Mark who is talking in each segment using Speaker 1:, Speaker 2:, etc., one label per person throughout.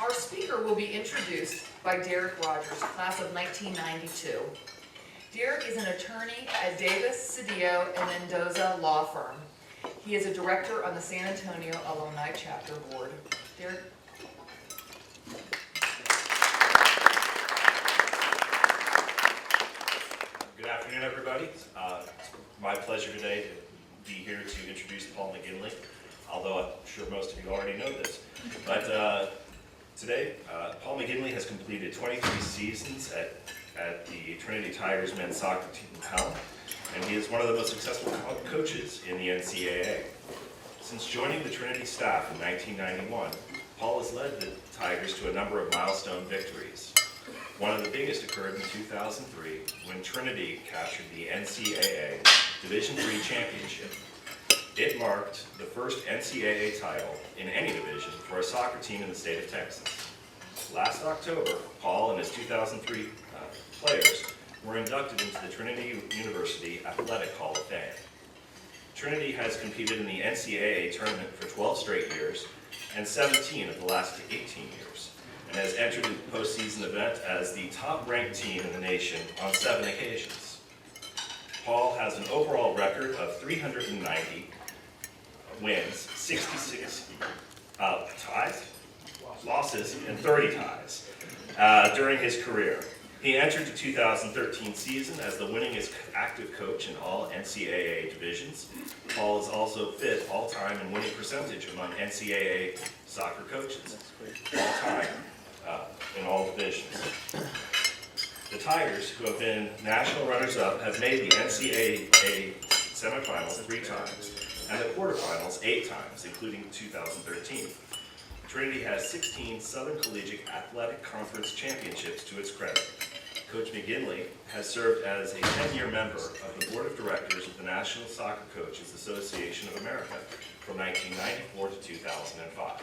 Speaker 1: Our speaker will be introduced by Derek Rogers, class of 1992. Derek is an attorney at Davis, Cedillo, and Mendoza law firm. He is a director on the San Antonio Alumni Chapter Board. Derek?
Speaker 2: Good afternoon, everybody. It's my pleasure today to be here to introduce Paul McGinlay, although I'm sure most of you already know this. But today, Paul McGinlay has completed 23 seasons at the Trinity Tigers men's soccer team in Helm, and he is one of the most successful coaches in the NCAA. Since joining the Trinity staff in 1991, Paul has led the Tigers to a number of milestone victories. One of the biggest occurred in 2003 when Trinity captured the NCAA Division III championship. It marked the first NCAA title in any division for a soccer team in the state of Texas. Last October, Paul and his 2003 players were inducted into the Trinity University Athletic Hall of Fame. Trinity has competed in the NCAA tournament for 12 straight years and 17 of the last 18 years, and has entered the postseason event as the top-ranked team in the nation on 7 occasions. Paul has an overall record of 390 wins, 66 ties, losses, and 30 ties during his career. He entered the 2013 season as the winningest active coach in all NCAA divisions. Paul is also fifth all-time in winning percentage among NCAA soccer coaches, all-time in all divisions. The Tigers, who have been national runners-up, have made the NCAA semifinals 3 times and the quarterfinals 8 times, including 2013. Trinity has 16 Southern Collegiate Athletic Conference championships to its credit. Coach McGinlay has served as a 10-year member of the Board of Directors of the National Soccer Coaches Association of America from 1994 to 2005.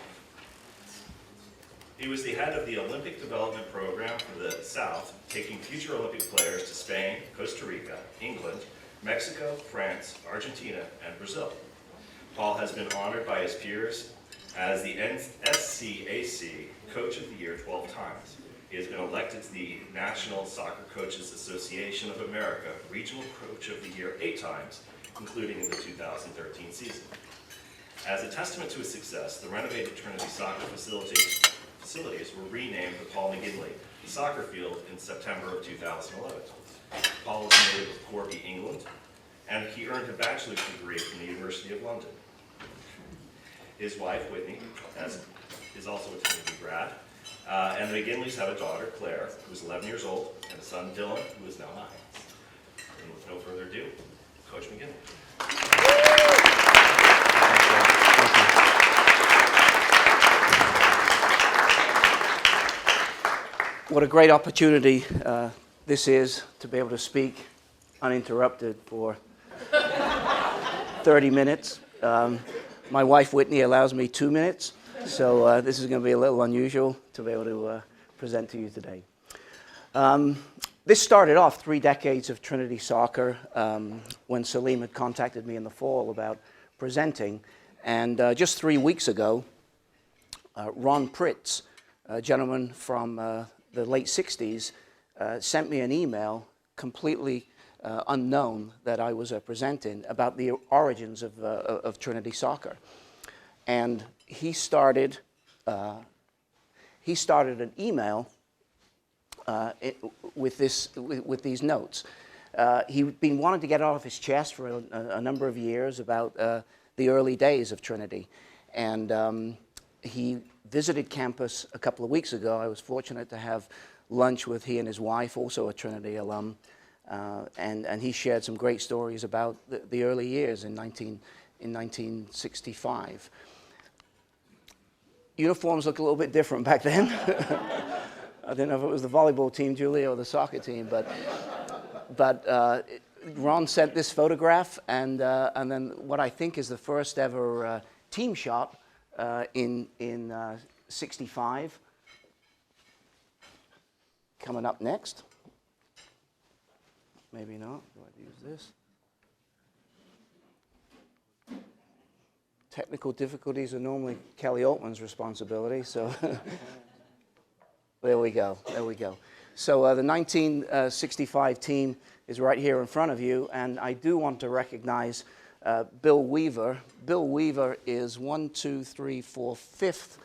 Speaker 2: He was the head of the Olympic Development Program for the South, taking future Olympic players to Spain, Costa Rica, England, Mexico, France, Argentina, and Brazil. Paul has been honored by his peers as the SCAC Coach of the Year 12 times. He has been elected to the National Soccer Coaches Association of America Regional Coach of the Year 8 times, including in the 2013 season. As a testament to his success, the renovated Trinity soccer facilities were renamed the Paul McGinlay Soccer Field in September of 2011. Paul is a native of Corby, England, and he earned a bachelor's degree from the University of London. His wife, Whitney, is also a Trinity grad, and the McGinleys have a daughter, Claire, who is 11 years old, and a son, Dylan, who is now 9. And with no further ado, Coach McGinlay.
Speaker 3: What a great opportunity this is to be able to speak uninterrupted for 30 minutes. My wife, Whitney, allows me 2 minutes, so this is going to be a little unusual to be able to present to you today. This started off 3 decades of Trinity soccer when Salim had contacted me in the fall about presenting, and just 3 weeks ago, Ron Pritz, a gentleman from the late 60s, sent me an email completely unknown that I was presenting about the origins of Trinity soccer. And he started an email with these notes. He'd been wanting to get it off his chest for a number of years about the early days of Trinity. And he visited campus a couple of weeks ago. I was fortunate to have lunch with he and his wife, also a Trinity alum, and he shared some great stories about the early years in 1965. Uniforms look a little bit different back then. I don't know if it was the volleyball team, Julie, or the soccer team, but Ron sent this photograph, and then what I think is the first ever team shot in 65. Coming up next. Maybe not. Do I use this? Technical difficulties are normally Kelly Altman's responsibility, so There we go. There we go. So the 1965 team is right here in front of you, and I do want to recognize Bill Weaver. Bill Weaver is 1, 2, 3, 4, 5th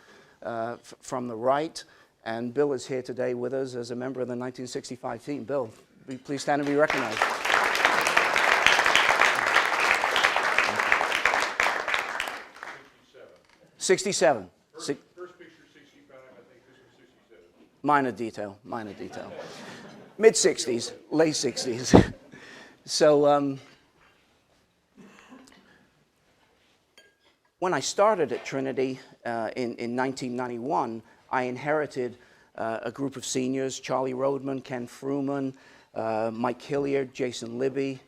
Speaker 3: from the right, and Bill is here today with us as a member of the 1965 team. Bill, please stand and be recognized. 67.
Speaker 4: First picture 65, I think this was 67.
Speaker 3: Minor detail, minor detail. Mid-60s, late 60s. So when I started at Trinity in 1991, I inherited a group of seniors: Charlie Rodman, Ken Fruman, Mike Hilliard, Jason Libby,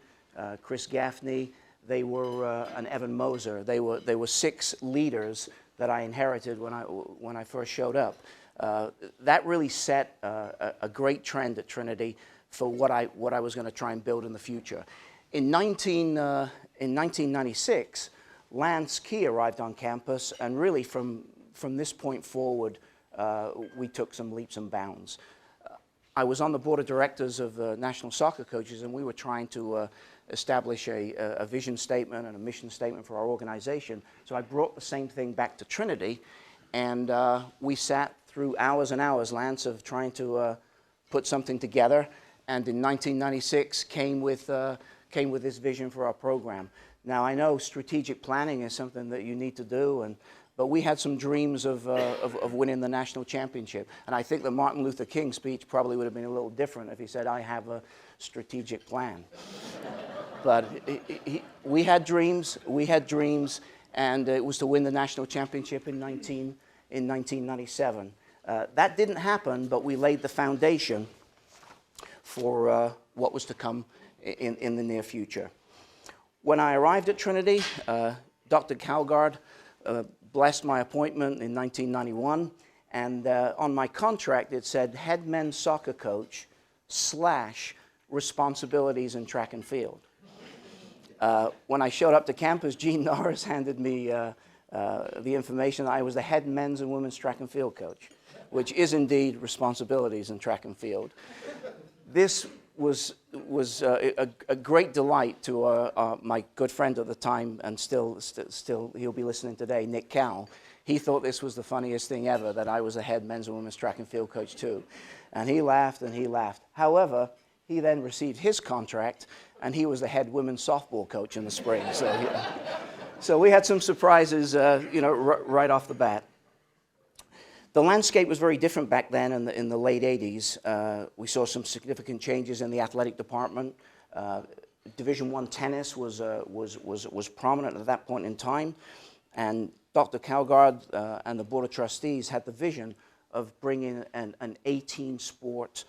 Speaker 3: Chris Gaffney, and Evan Moser. They were 6 leaders that I inherited when I first showed up. That really set a great trend at Trinity for what I was going to try and build in the future. In 1996, Lance Key arrived on campus, and really from this point forward, we took some leaps and bounds. I was on the board of directors of the National Soccer Coaches, and we were trying to establish a vision statement and a mission statement for our organization. So I brought the same thing back to Trinity, and we sat through hours and hours, Lance, of trying to put something together, and in 1996 came with this vision for our program. Now, I know strategic planning is something that you need to do, but we had some dreams of winning the national championship. And I think the Martin Luther King speech probably would have been a little different if he said, "I have a strategic plan." But we had dreams, and it was to win the national championship in 1997. That didn't happen, but we laid the foundation for what was to come in the near future. When I arrived at Trinity, Dr. Calgard blessed my appointment in 1991, and on my contract it said head men's soccer coach / responsibilities in track and field. When I showed up to campus, Gene Norris handed me the information that I was the head men's and women's track and field coach, which is indeed responsibilities in track and field. This was a great delight to my good friend at the time, and still he'll be listening today, Nick Cowell. He thought this was the funniest thing ever, that I was a head men's and women's track and field coach too. And he laughed and he laughed. However, he then received his contract, and he was the head women's softball coach in the spring. So we had some surprises, right off the bat. The landscape was very different back then in the late 80s. We saw some significant changes in the athletic department. Division I tennis was prominent at that point in time. And Dr. Calgard and the Board of Trustees had the vision of bringing an 18-sport,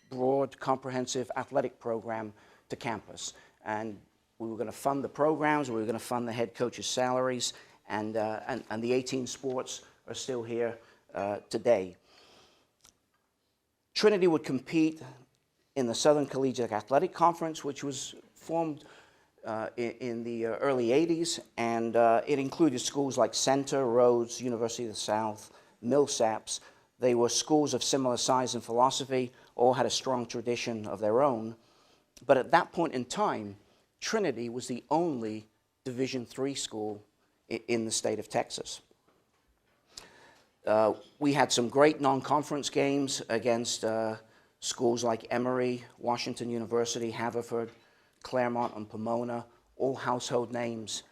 Speaker 3: broad, comprehensive athletic program to campus. And we were going to fund the programs, we were going to fund the head coaches' salaries, and the 18 sports are still here today. Trinity would compete in the Southern Collegiate Athletic Conference, which was formed in the early 80s, and it included schools like Center, Rhodes, University of the South, Millsaps. They were schools of similar size and philosophy, all had a strong tradition of their own. But at that point in time, Trinity was the only Division III school in the state of Texas. We had some great non-conference games against schools like Emory, Washington University, Haverford, Claremont, and Pomona, all household names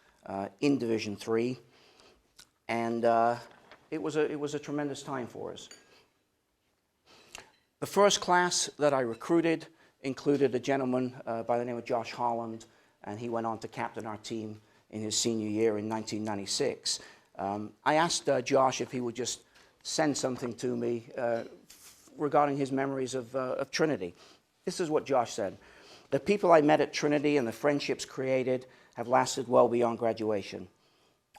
Speaker 3: in Division III. And it was a tremendous time for us. The first class that I recruited included a gentleman by the name of Josh Holland, and he went on to captain our team in his senior year in 1996. I asked Josh if he would just send something to me regarding his memories of Trinity. This is what Josh said. "The people I met at Trinity and the friendships created have lasted well beyond graduation.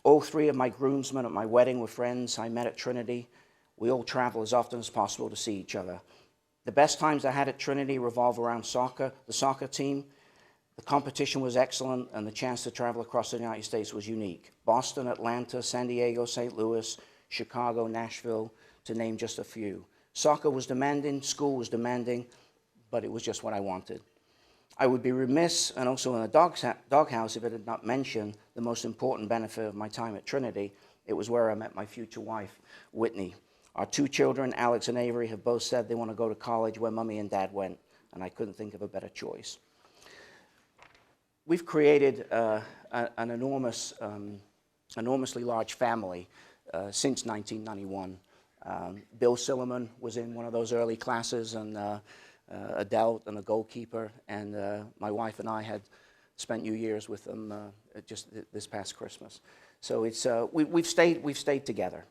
Speaker 3: All 3 of my groomsmen at my wedding were friends I met at Trinity. We all travel as often as possible to see each other. The best times I had at Trinity revolve around soccer, the soccer team. The competition was excellent, and the chance to travel across the United States was unique. Boston, Atlanta, San Diego, St. Louis, Chicago, Nashville, to name just a few. Soccer was demanding, school was demanding, but it was just what I wanted. I would be remiss, and also in the doghouse, if I did not mention the most important benefit of my time at Trinity. It was where I met my future wife, Whitney. Our 2 children, Alex and Avery, have both said they want to go to college where Mommy and Dad went, and I couldn't think of a better choice. We've created an enormously large family since 1991. Bill Silliman was in one of those early classes, and Adele and the goalkeeper, and my wife and I had spent New Year's with them just this past Christmas. So it's we've stayed together.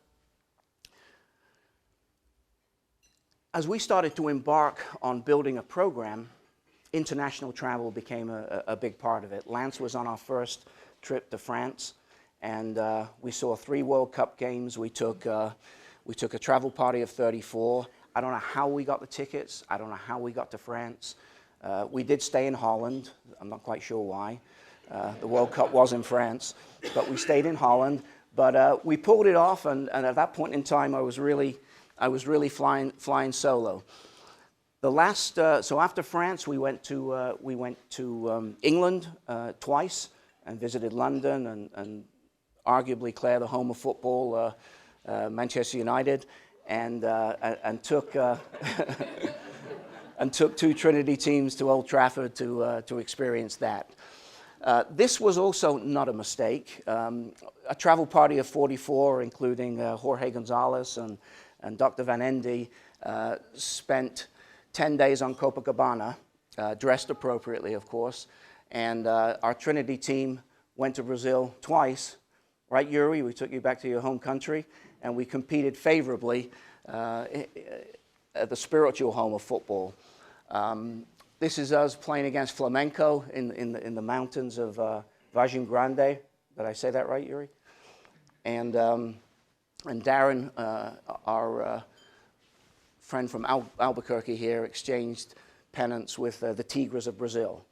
Speaker 3: As we started to embark on building a program, international travel became a big part of it. Lance was on our first trip to France, and we saw 3 World Cup games. We took a travel party of 34. I don't know how we got the tickets. I don't know how we got to France. We did stay in Holland. I'm not quite sure why. The World Cup was in France, but we stayed in Holland. But we pulled it off, and at that point in time, I was really flying solo. So after France, we went to England twice and visited London and arguably Clare, the home of football, Manchester United, and took and took 2 Trinity teams to Old Trafford to experience that. This was also not a mistake. A travel party of 44, including Jorge Gonzalez and Dr. Van Endy, spent 10 days on Copacabana, dressed appropriately, of course, and our Trinity team went to Brazil twice. Right, Yuri? We took you back to your home country, and we competed favorably at the spiritual home of football. This is us playing against Flamenco in the mountains of Vargem Grande. Did I say that right, Yuri? And Darren, our friend from Albuquerque here, exchanged pennants with the Tigres of Brazil.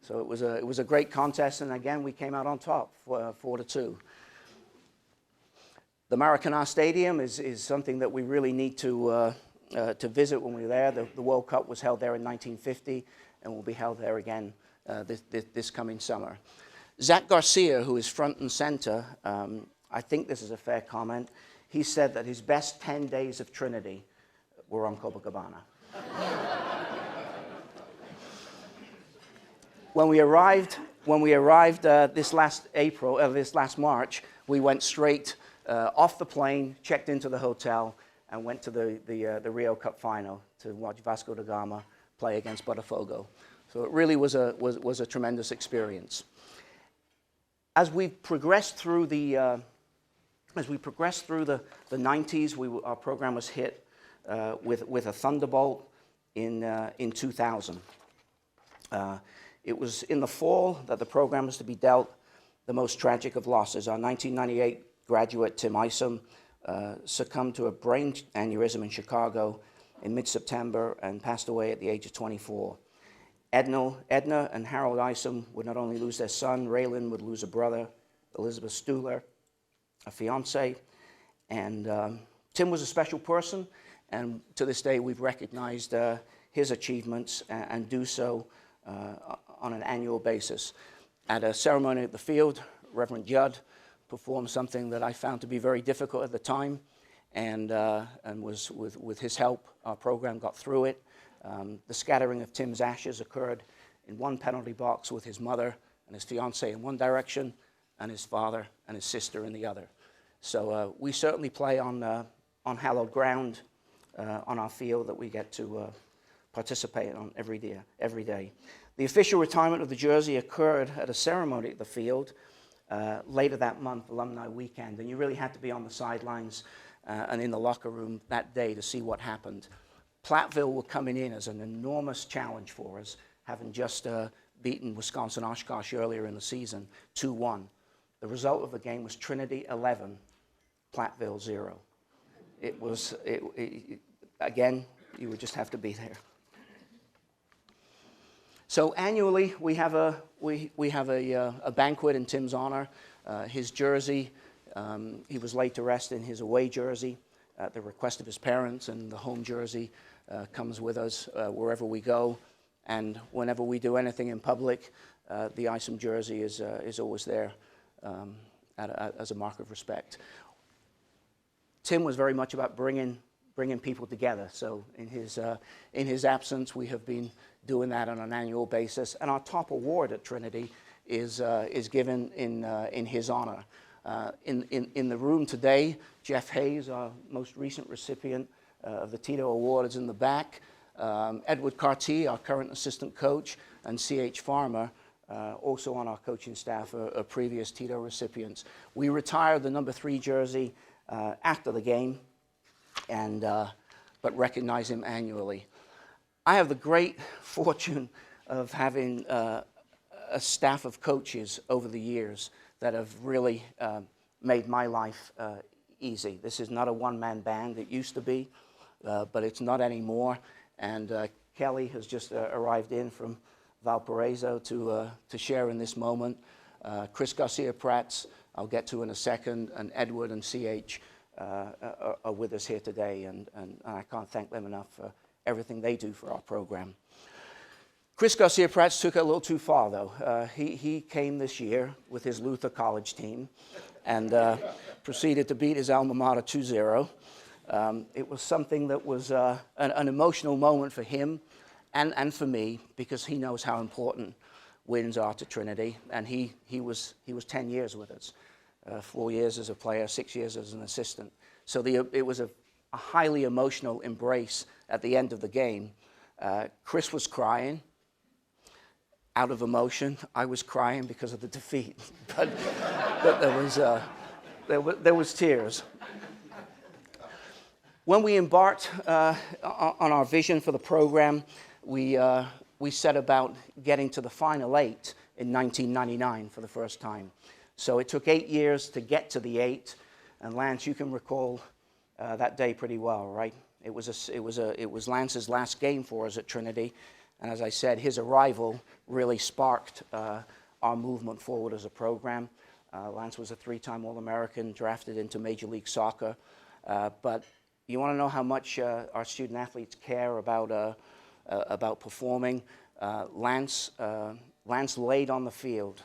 Speaker 3: So it was a great contest, and again we came out on top, 4-2. The Maracanã Stadium is something that we really need to visit when we're there. The World Cup was held there in 1950 and will be held there again this coming summer. Zach Garcia, who is front and center, I think this is a fair comment, he said that his best 10 days of Trinity were on Copacabana. When we arrived this last March, we went straight off the plane, checked into the hotel, and went to the Rio Cup final to watch Vasco da Gama play against Botafogo. So it really was a tremendous experience. As we progressed through the 90s, our program was hit with a thunderbolt in 2000. It was in the fall that the program was to be dealt the most tragic of losses. Our 1998 graduate, Tim Isom, succumbed to a brain aneurysm in Chicago in mid-September and passed away at the age of 24. Edna and Harold Isom would not only lose their son, Raylan would lose a brother, Elizabeth Stuhler, a fiance, and Tim was a special person, and to this day we've recognized his achievements and do so on an annual basis. At a ceremony at the field, Reverend Judd performed something that I found to be very difficult at the time, and was with his help, our program got through it. The scattering of Tim's ashes occurred in one penalty box with his mother and his fiance in one direction, and his father and his sister in the other. So we certainly play on hallowed ground on our field that we get to participate on every day. The official retirement of the jersey occurred at a ceremony at the field later that month, Alumni weekend, and you really had to be on the sidelines and in the locker room that day to see what happened. Platteville were coming in as an enormous challenge for us, having just beaten Wisconsin Oshkosh earlier in the season, 2-1. The result of the game was Trinity 11, Platteville 0. It was, again, you would just have to be there. So annually, we have a banquet in Tim's honor. His jersey, he was laid to rest in his away jersey, at the request of his parents, and the home jersey comes with us wherever we go. And whenever we do anything in public, the Isom jersey is always there as a mark of respect. Tim was very much about bringing people together. So in his absence, we have been doing that on an annual basis. And our top award at Trinity is given in his honor. In the room today, Jeff Hayes, our most recent recipient of the Tito Award, is in the back. Edward Carty, our current assistant coach, and C.H. Farmer, also on our coaching staff, are previous Tito recipients. We retired the number 3 jersey after the game, but recognize him annually. I have the great fortune of having a staff of coaches over the years that have really made my life easy. This is not a one-man band. It used to be, but it's not anymore. And Kelly has just arrived in from Valparaiso to share in this moment. Chris Garcia-Prats, I'll get to in a second, and Edward and C.H. Are with us here today, and I can't thank them enough for everything they do for our program. Chris Garcia-Prats took it a little too far, though. He came this year with his Luther College team and proceeded to beat his alma mater 2-0. It was something that was an emotional moment for him and for me, because he knows how important wins are to Trinity, and he was 10 years with us. 4 years as a player, 6 years as an assistant. So it was a highly emotional embrace at the end of the game. Chris was crying out of emotion. I was crying because of the defeat, but there was tears. When we embarked on our vision for the program, we set about getting to the Final 8 in 1999 for the first time. So it took 8 years to get to the 8, and Lance, you can recall that day pretty well, right? It was Lance's last game for us at Trinity, and as I said, his arrival really sparked our movement forward as a program. Lance was a 3-time All-American, drafted into Major League Soccer, but you want to know how much our student athletes care about performing? Lance laid on the field,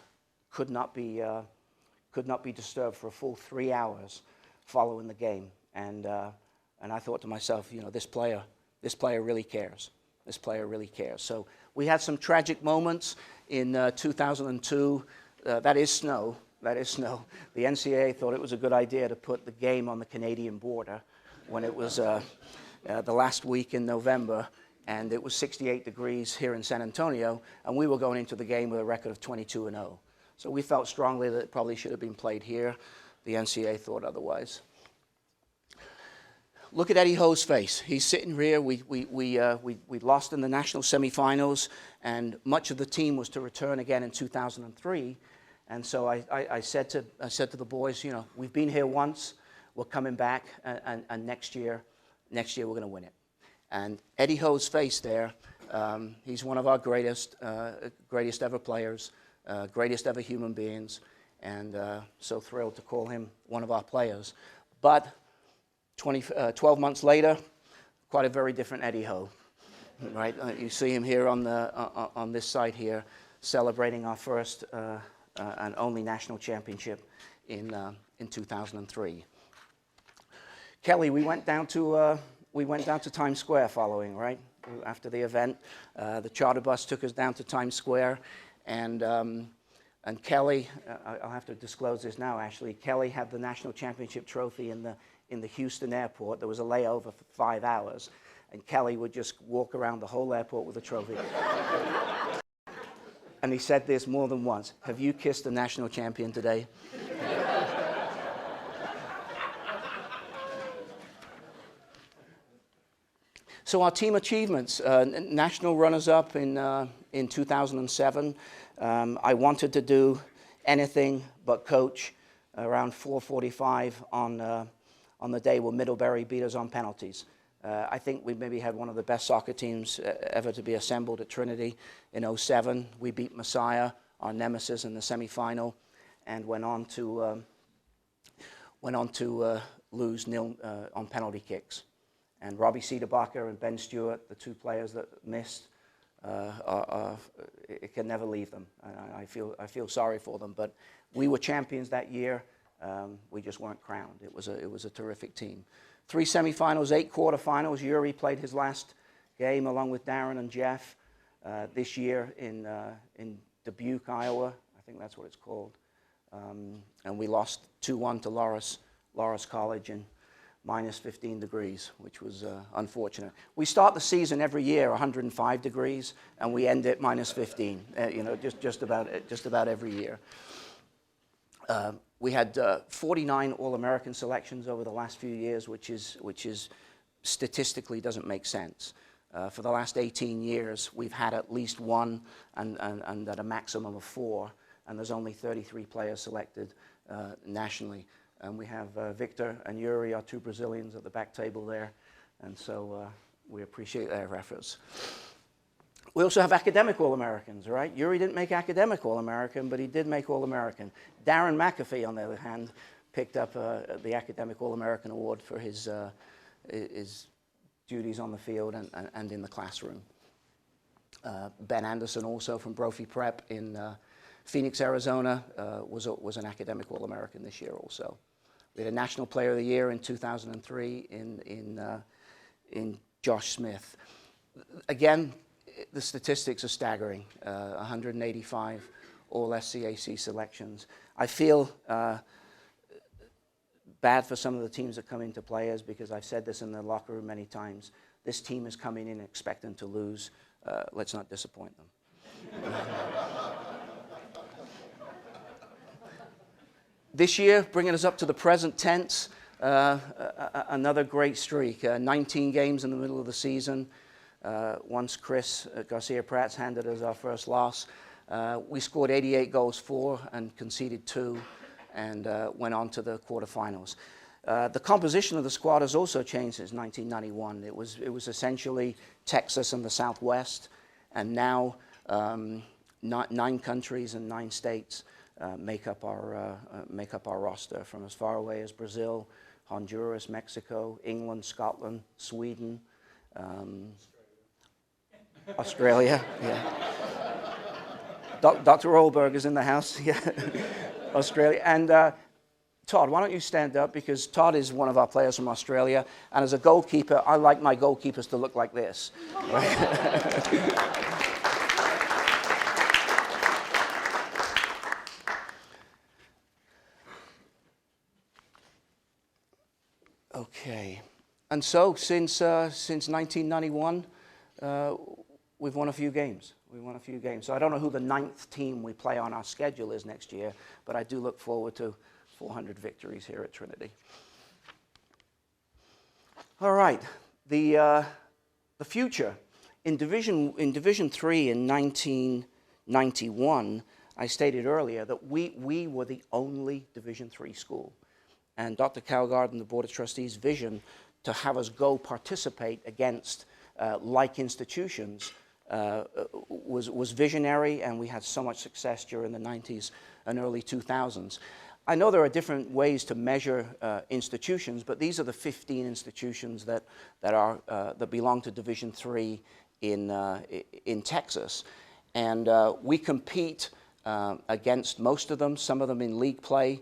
Speaker 3: could not be disturbed for a full 3 hours following the game, and I thought to myself, you know, this player really cares. This player really cares. So we had some tragic moments in 2002. That is snow. That is snow. The NCAA thought it was a good idea to put the game on the Canadian border when it was the last week in November, and it was 68 degrees here in San Antonio, and we were going into the game with a record of 22-0. So we felt strongly that it probably should have been played here. The NCAA thought otherwise. Look at Eddie Ho's face. He's sitting here. We lost in the national semifinals, and much of the team was to return again in 2003. And so I said to the boys, you know, we've been here once. We're coming back, and next year we're going to win it. And Eddie Ho's face there. He's one of our greatest ever players. Greatest ever human beings, and so thrilled to call him one of our players. But 12 months later, quite a very different Eddie Ho, right? You see him here on this side here, celebrating our first and only national championship in 2003. Kelly, we went down to Times Square following, right? After the event, the charter bus took us down to Times Square. And Kelly, I'll have to disclose this now, actually. Kelly had the national championship trophy in the Houston airport. There was a layover for 5 hours, and Kelly would just walk around the whole airport with the trophy. And he said this more than once: "Have you kissed the national champion today?" So our team achievements, national runners-up in 2007. I wanted to do anything but coach. Around 4:45 on the day when Middlebury beat us on penalties. I think we maybe had one of the best soccer teams ever to be assembled at Trinity. In 2007, we beat Messiah, our nemesis, in the semifinal, and went on to lose on penalty kicks. And Robbie Cederbacher and Ben Stewart, the two players that missed, it can never leave them. And I feel sorry for them. But we were champions that year. We just weren't crowned. It was a terrific team. 3 semifinals, 8 quarterfinals. Yuri played his last game along with Darren and Jeff this year in Dubuque, Iowa. I think that's what it's called. And we lost 2-1 to Loras College in minus 15 degrees, which was unfortunate. We start the season every year 105 degrees, and we end it minus 15. Just about every year. We had 49 All-American selections over the last few years, which is statistically doesn't make sense. For the last 18 years, we've had at least one and at a maximum of 4, and there's only 33 players selected nationally. And we have Victor and Yuri, our 2 Brazilians, at the back table there, and so we appreciate their efforts. We also have academic All-Americans, right? Yuri didn't make academic All-American, but he did make All-American. Darren McAfee, on the other hand, picked up the academic All-American award for his duties on the field and in the classroom. Ben Anderson, also from Brophy Prep in Phoenix, Arizona, was an academic All-American this year also. We had a National Player of the Year in 2003 in Josh Smith. Again, the statistics are staggering. 185 All-SCAC selections. I feel bad for some of the teams that come into players, because I've said this in the locker room many times. This team is coming in expecting to lose. Let's not disappoint them. This year, bringing us up to the present tense, another great streak. 19 games in the middle of the season. Once Chris Garcia-Prats handed us our first loss, we scored 88 goals for and conceded 2, and went on to the quarterfinals. The composition of the squad has also changed since 1991. It was essentially Texas and the Southwest, and now 9 countries and 9 states make up our roster, from as far away as Brazil, Honduras, Mexico, England, Scotland, Sweden, Australia. Yeah. Dr. Olberg is in the house. Yeah. Australia. And Todd, why don't you stand up, because Todd is one of our players from Australia, and as a goalkeeper, I like my goalkeepers to look like this. Right? Okay, and so since 1991, we've won a few games. So I don't know who the 9th team we play on our schedule is next year, but I do look forward to 400 victories here at Trinity. All right, the future. In Division III in 1991, I stated earlier that we were the only Division III school. And Dr. Calgard and the Board of Trustees' vision to have us go participate against like institutions was visionary, and we had so much success during the 90s and early 2000s. I know there are different ways to measure institutions, but these are the 15 institutions that belong to Division III in Texas. And we compete against most of them, some of them in league play,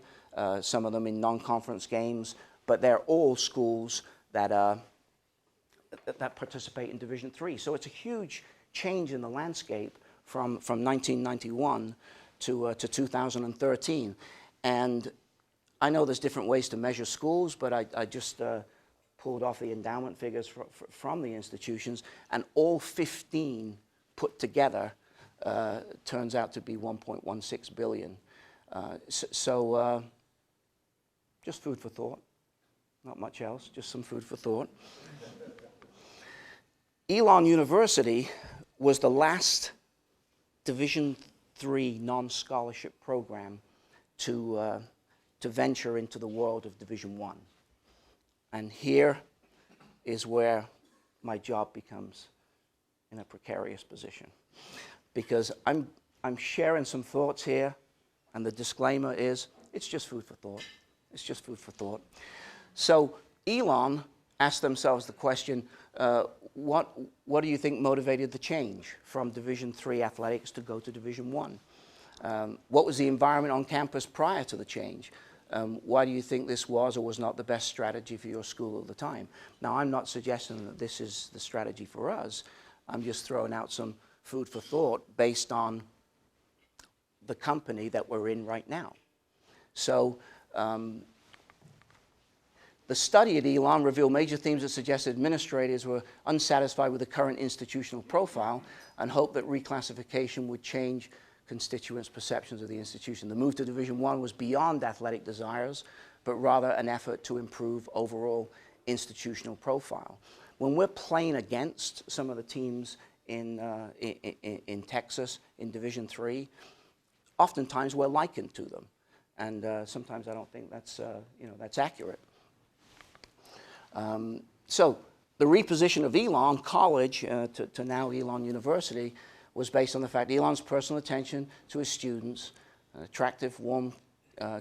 Speaker 3: some of them in non-conference games, but they're all schools that participate in Division III. So it's a huge change in the landscape from 1991 to 2013. And I know there's different ways to measure schools, but I just pulled off the endowment figures from the institutions, and all 15 put together turns out to be $1.16 billion. Just food for thought, not much else, just some food for thought. Elon University was the last Division III non-scholarship program to venture into the world of Division I. And here is where my job becomes in a precarious position, because I'm sharing some thoughts here, and the disclaimer is it's just food for thought. It's just food for thought. So Elon asked themselves the question, what do you think motivated the change from Division III athletics to go to Division I? What was the environment on campus prior to the change? Why do you think this was or was not the best strategy for your school at the time? Now, I'm not suggesting that this is the strategy for us. I'm just throwing out some food for thought based on the company that we're in right now. So the study at Elon revealed major themes that suggested administrators were unsatisfied with the current institutional profile and hoped that reclassification would change constituents' perceptions of the institution. The move to Division I was beyond athletic desires, but rather an effort to improve overall institutional profile. When we're playing against some of the teams in Texas in Division III, oftentimes we're likened to them, and sometimes I don't think that's that's accurate. So the reposition of Elon College to now Elon University was based on the fact Elon's personal attention to his students, an attractive, warm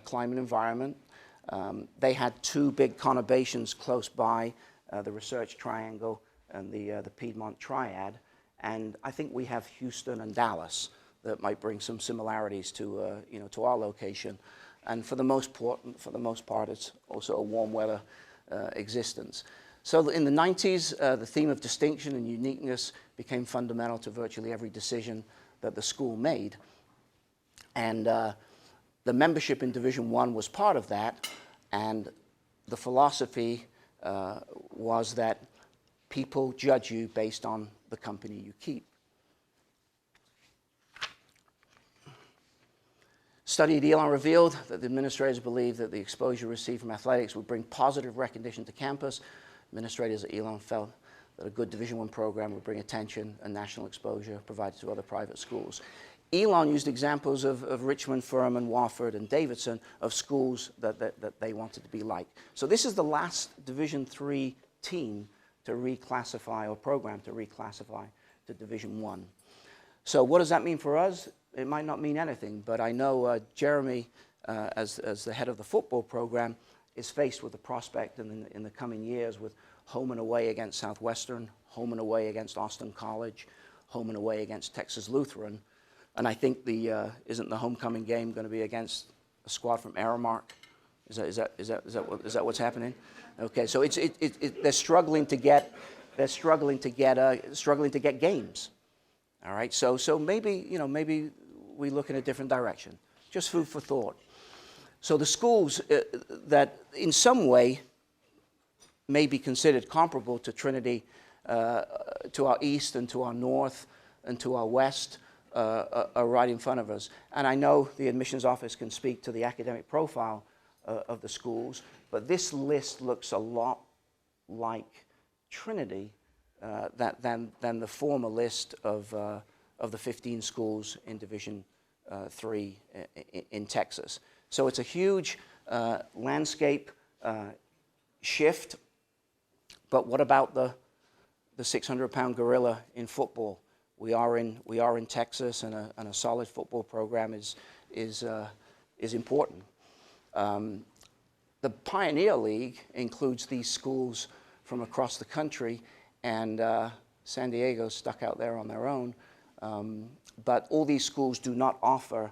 Speaker 3: climate environment. They had two big conurbations close by, the Research Triangle and the Piedmont Triad, and I think we have Houston and Dallas that might bring some similarities to to our location. And for the most part, it's also a warm weather existence. So in the 90s, the theme of distinction and uniqueness became fundamental to virtually every decision that the school made. And the membership in Division I was part of that, and the philosophy was that people judge you based on the company you keep. Study at Elon revealed that the administrators believed that the exposure received from athletics would bring positive recognition to campus. Administrators at Elon felt that a good Division I program would bring attention and national exposure provided to other private schools. Elon used examples of Richmond, Furman, Wofford, and Davidson of schools that they wanted to be like. So this is the last Division III team to reclassify, or program to reclassify to Division I. So what does that mean for us? It might not mean anything, but I know Jeremy, as the head of the football program, is faced with the prospect in the coming years with home and away against Southwestern, home and away against Austin College, home and away against Texas Lutheran. And I think isn't the homecoming game going to be against a squad from Aramark? Is that what's happening? Okay, so they're struggling to get games. All right, so maybe we look in a different direction. Just food for thought. So the schools that in some way may be considered comparable to Trinity, to our east and to our north and to our west, are right in front of us. And I know the admissions office can speak to the academic profile of the schools, but this list looks a lot like Trinity than the former list of the 15 schools in Division III in Texas. So it's a huge landscape shift, but what about the 600-pound gorilla in football? We are in Texas, and a solid football program is important. The Pioneer League includes these schools from across the country, and San Diego's stuck out there on their own. But all these schools do not offer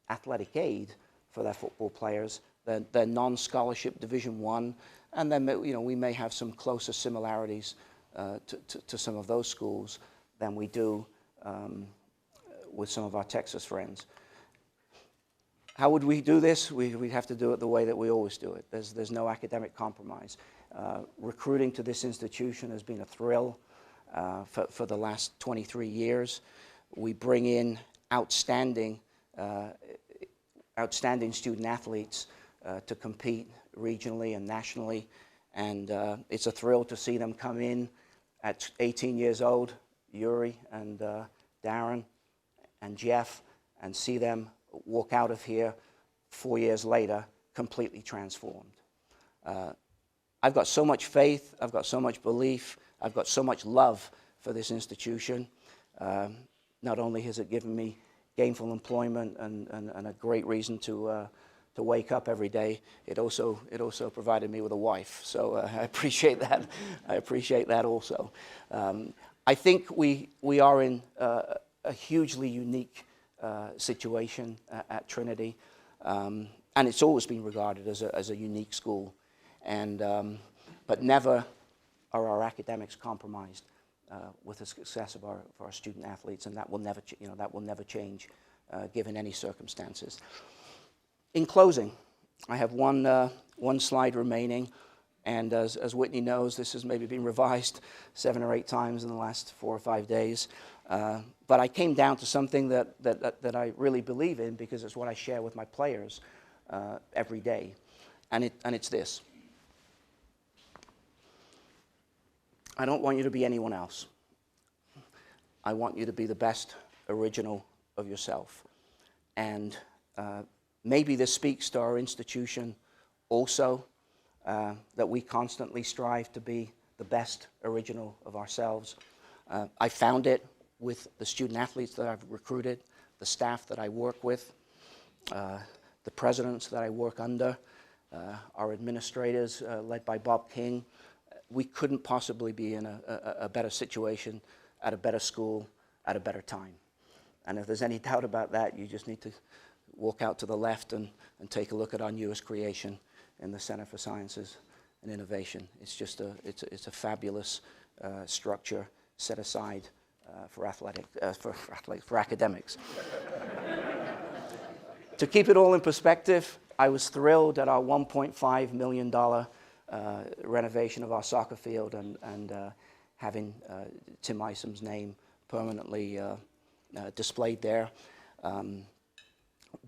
Speaker 3: athletic aid for their football players. They're non-scholarship Division I, and then we may have some closer similarities to some of those schools than we do with some of our Texas friends. How would we do this? We'd have to do it the way that we always do it. There's no academic compromise. Recruiting to this institution has been a thrill for the last 23 years. We bring in outstanding student athletes to compete regionally and nationally, and it's a thrill to see them come in at 18 years old, Yuri and Darren and Jeff, and see them walk out of here 4 years later completely transformed. I've got so much faith, I've got so much belief, I've got so much love for this institution. Not only has it given me gainful employment and a great reason to to wake up every day. It also provided me with a wife. So I appreciate that. I appreciate that also. I think we are in a hugely unique situation at Trinity, and it's always been regarded as a unique school, and but never are our academics compromised with the success of our student athletes, and that will never change given any circumstances. In closing, I have one slide remaining, and as Whitney knows, this has maybe been revised 7 or 8 times in the last 4 or 5 days. But I came down to something that I really believe in, because it's what I share with my players every day, and it's this. I don't want you to be anyone else. I want you to be the best original of yourself. And maybe this speaks to our institution also, that we constantly strive to be the best original of ourselves. I found it with the student athletes that I've recruited, the staff that I work with, the presidents that I work under, our administrators led by Bob King. We couldn't possibly be in a better situation, at a better school, at a better time. And if there's any doubt about that, you just need to walk out to the left and take a look at our newest creation in the Center for Sciences and Innovation. It's just it's a fabulous structure set aside for academics. To keep it all in perspective, I was thrilled at our $1.5 million renovation of our soccer field and having Tim Isom's name permanently displayed there.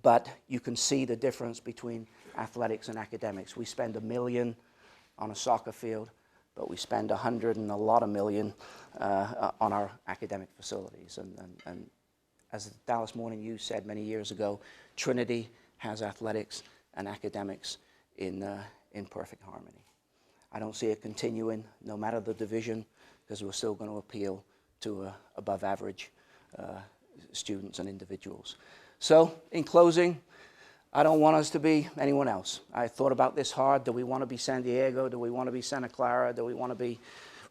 Speaker 3: But you can see the difference between athletics and academics. We spend $1 million on a soccer field, but we spend $100 and a lot of million on our academic facilities. And as the Dallas Morning News said many years ago, Trinity has athletics and academics in perfect harmony. I don't see it continuing, no matter the division, because we're still going to appeal to above average students and individuals. So, in closing, I don't want us to be anyone else. I thought about this hard. Do we want to be San Diego? Do we want to be Santa Clara? Do we want to be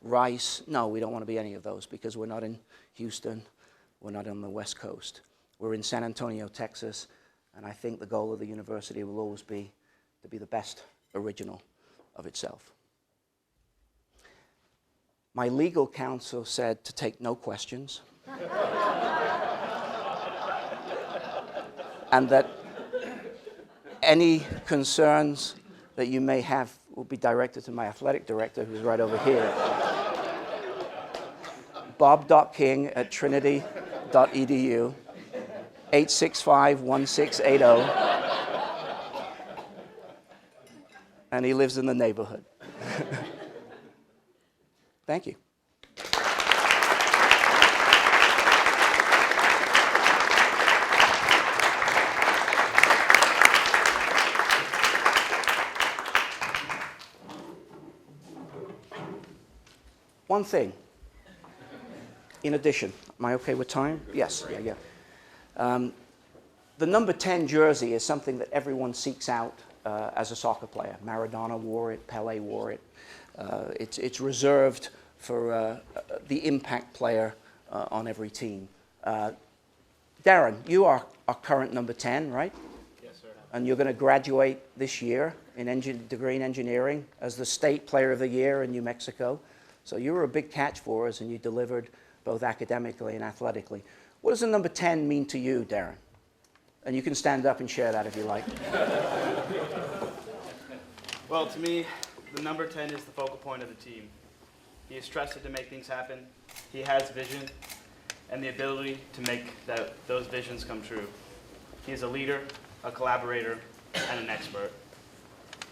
Speaker 3: Rice? No, we don't want to be any of those, because we're not in Houston. We're not on the West Coast. We're in San Antonio, Texas, and I think the goal of the university will always be to be the best original of itself. My legal counsel said to take no questions, and that any concerns that you may have will be directed to my athletic director, who's right over here, bob.king@trinity.edu, 865-1680, and he lives in the neighborhood. Thank you. One thing, in addition, am I okay with time? Yes, yeah. The number 10 jersey is something that everyone seeks out as a soccer player. Maradona wore it, Pele wore it. It's reserved for the impact player on every team. Darren, you are our current number 10, right?
Speaker 5: Yes, sir.
Speaker 3: And you're going to graduate this year in degree in engineering as the state player of the year in New Mexico. So you were a big catch for us, and you delivered both academically and athletically. What does the number 10 mean to you, Darren? And you can stand up and share that if you like.
Speaker 5: Well, to me, the number 10 is the focal point of the team. He is trusted to make things happen. He has vision and the ability to make those visions come true. He is a leader, a collaborator, and an expert.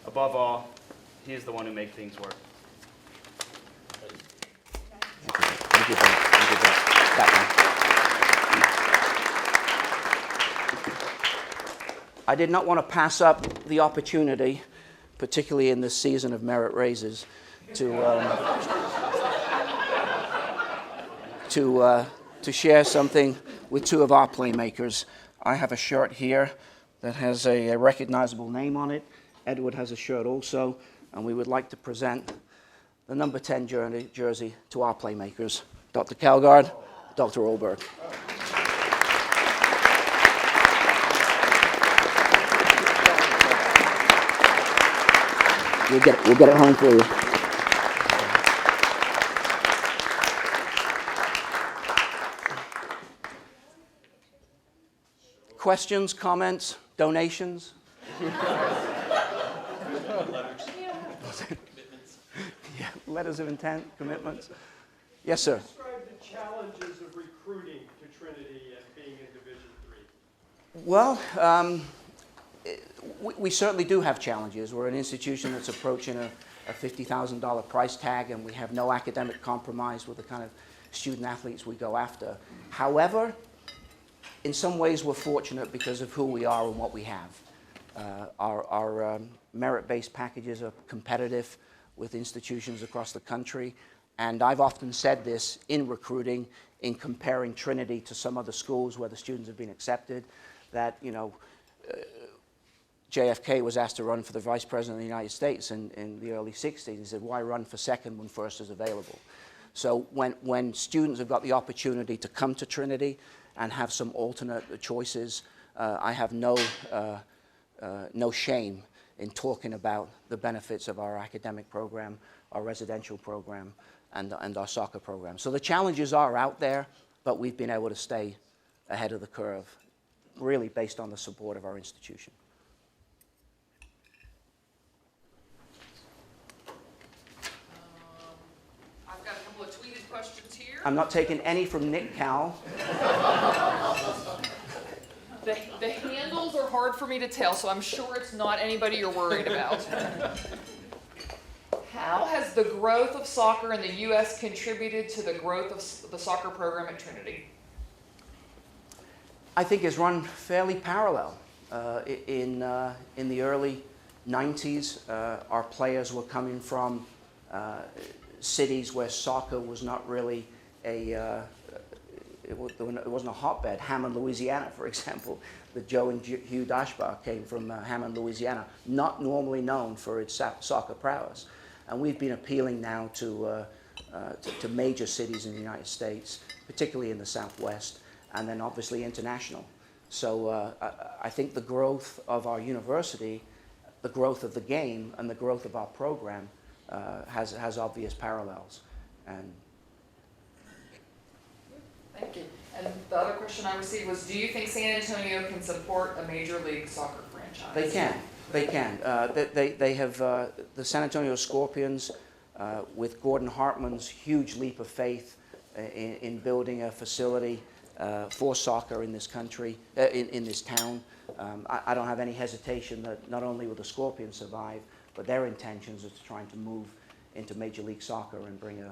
Speaker 5: Above all, he is the one who makes things work.
Speaker 3: Thank you, I did not want to pass up the opportunity, particularly in this season of merit raises, to share something with two of our playmakers. I have a shirt here that has a recognizable name on it. Edward has a shirt also, and we would like to present the number 10 jersey to our playmakers, Dr. Calgard, Dr. Olberg. We'll get it home for you. Questions, comments, donations? Yeah, letters of intent, commitments. Yes, sir.
Speaker 4: Describe the challenges of recruiting to Trinity and being in Division III.
Speaker 3: Well, we certainly do have challenges. We're an institution that's approaching a $50,000 price tag, and we have no academic compromise with the kind of student athletes we go after. However, in some ways we're fortunate because of who we are and what we have. Our merit-based packages are competitive with institutions across the country, and I've often said this in recruiting, in comparing Trinity to some other schools where the students have been accepted, that, you know, JFK was asked to run for the Vice President of the United States in the early 60s. He said, why run for second when first is available? So when students have got the opportunity to come to Trinity and have some alternate choices, I have no shame in talking about the benefits of our academic program, our residential program, and our soccer program. So the challenges are out there, but we've been able to stay ahead of the curve, really based on the support of our institution.
Speaker 1: I've got a couple of tweeted questions here.
Speaker 3: I'm not taking any from Nick Cal.
Speaker 1: The handles are hard for me to tell, so I'm sure it's not anybody you're worried about. How has the growth of soccer in the U.S. contributed to the growth of the soccer program at Trinity?
Speaker 3: I think it's run fairly parallel. In the early 90s, our players were coming from cities where soccer was not really it wasn't a hotbed. Hammond, Louisiana, for example. The Joe and Hugh Dashbar came from Hammond, Louisiana, not normally known for its soccer prowess. And we've been appealing now to major cities in the United States, particularly in the Southwest, and then obviously international. So I think the growth of our university, the growth of the game, and the growth of our program has obvious parallels. And
Speaker 1: Thank you. And the other question I received was, do you think San Antonio can support a Major League Soccer franchise?
Speaker 3: they can. They can. They have the San Antonio Scorpions, with Gordon Hartman's huge leap of faith in building a facility for soccer in this country, in this town. I don't have any hesitation that not only will the Scorpions survive, but their intentions are trying to move into Major League Soccer and bring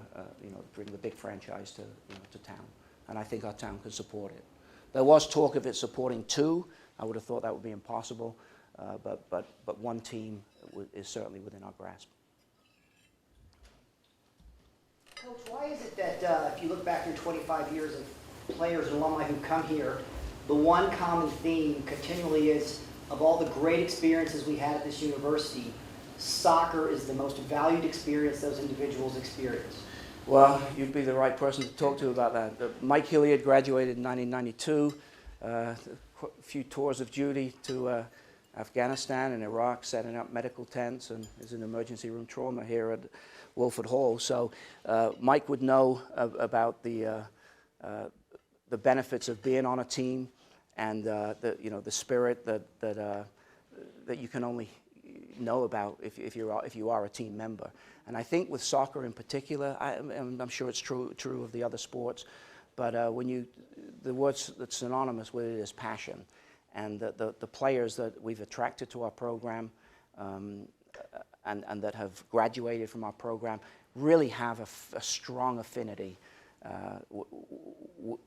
Speaker 3: bring the big franchise to town. And I think our town can support it. There was talk of it supporting two. I would have thought that would be impossible, but one team is certainly within our grasp.
Speaker 6: Coach, why is it that if you look back through 25 years of players and alumni who come here, the one common theme continually is, of all the great experiences we had at this university, soccer is the most valued experience those individuals experience?
Speaker 3: Well, you'd be the right person to talk to about that. Mike Hilliard graduated in 1992, a few tours of duty to Afghanistan and Iraq, setting up medical tents, and is in emergency room trauma here at Wilford Hall. So Mike would know about the benefits of being on a team, and the spirit that you can only know about if you are a team member. And I think with soccer in particular, I'm sure it's true of the other sports, but the words that's synonymous with it is passion. And the players that we've attracted to our program and that have graduated from our program really have a strong affinity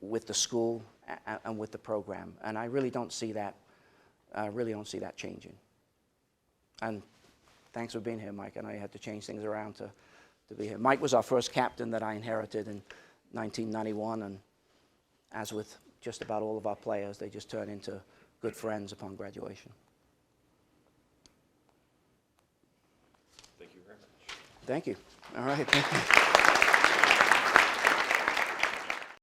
Speaker 3: with the school and with the program. And I really don't see that changing. And thanks for being here, Mike. I know you had to change things around to be here. Mike was our first captain that I inherited in 1991, and as with just about all of our players, they just turn into good friends upon graduation.
Speaker 2: Thank you very much.
Speaker 3: Thank you. All right. Thank you.